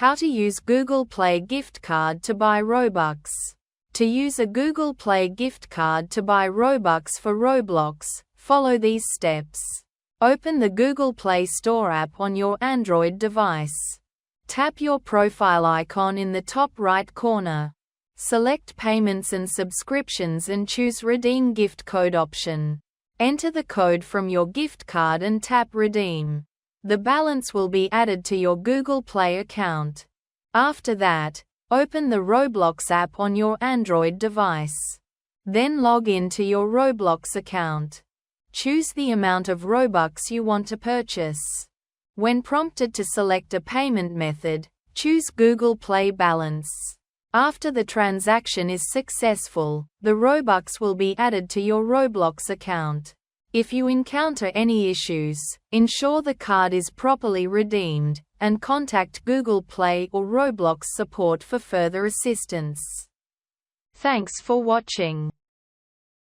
How to use Google Play gift card to buy Robux. To use a Google Play gift card to buy Robux for Roblox, follow these steps. Open the Google Play Store app on your Android device. Tap your profile icon in the top right corner. Select Payments and Subscriptions and choose Redeem Gift Code option. Enter the code from your gift card and tap Redeem. The balance will be added to your Google Play account. After that, open the Roblox app on your Android device. Then log in to your Roblox account. Choose the amount of Robux you want to purchase. When prompted to select a payment method, choose Google Play Balance. After the transaction is successful, the Robux will be added to your Roblox account. If you encounter any issues, ensure the card is properly redeemed, and contact Google Play or Roblox support for further assistance. Thanks for watching.